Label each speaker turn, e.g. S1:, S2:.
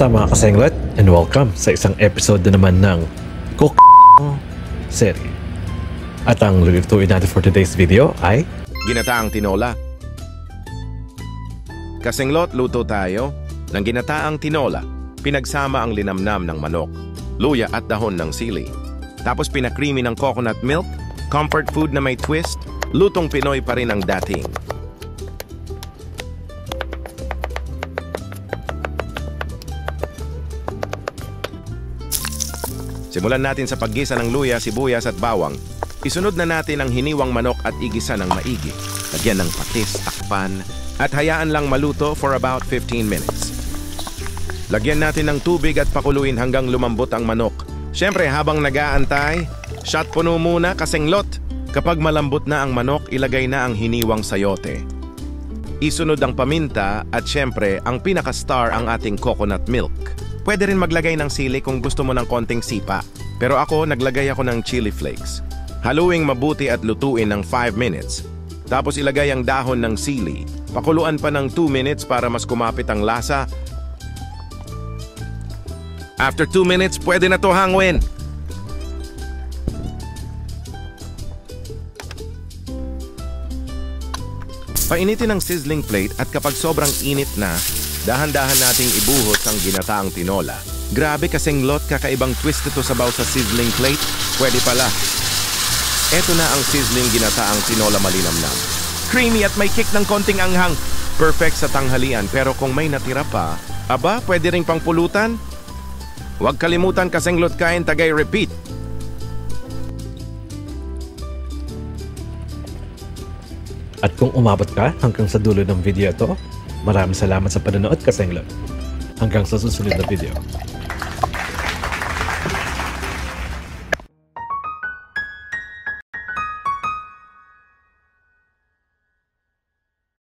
S1: Kamusta mga kasenglet? And welcome sa isang episode na naman ng Cook Serie. At ang lulutuin natin for today's video ay
S2: Ginataang tinola. Kasenglot, luto tayo ng ginataang tinola. Pinagsama ang linamnam ng manok, luya at dahon ng sili. Tapos pinakreamy ng coconut milk, comfort food na may twist, lutong Pinoy pa rin ang dating. Simulan natin sa paggisa ng luya, sibuyas at bawang. Isunod na natin ang hiniwang manok at igisa ng maigi. Lagyan ng patis, takpan, at hayaan lang maluto for about 15 minutes. Lagyan natin ng tubig at pakuluin hanggang lumambot ang manok. Siyempre, habang nag-aantay, shot puno muna kasenglot. Kapag malambot na ang manok, ilagay na ang hiniwang sayote. Isunod ang paminta at siyempre, ang pinaka-star ang ating coconut milk. Pwede rin maglagay ng sili kung gusto mo ng konting sipa. Pero ako, naglagay ako ng chili flakes. Haluing mabuti at lutuin ng 5 minutes. Tapos ilagay ang dahon ng sili. Pakuluan pa ng 2 minutes para mas kumapit ang lasa. After 2 minutes, pwede na to hangwin. Painitin ang sizzling plate at kapag sobrang init na, dahan-dahan nating ibuhos ang ginataang tinola. Grabe kasenglot, kakaibang twist ito sabaw sa sizzling plate. Pwede pala. Eto na ang sizzling ginataang tinola malinamnam. Creamy at may kick ng konting anghang. Perfect sa tanghalian, pero kung may natira pa, aba, pwede ring pangpulutan? Huwag kalimutan kasenglot kain tagay repeat.
S1: at kung umabot ka hanggang sa dulo ng video ito, maraming salamat sa panonood kasenglot. Hanggang sa susunod na video.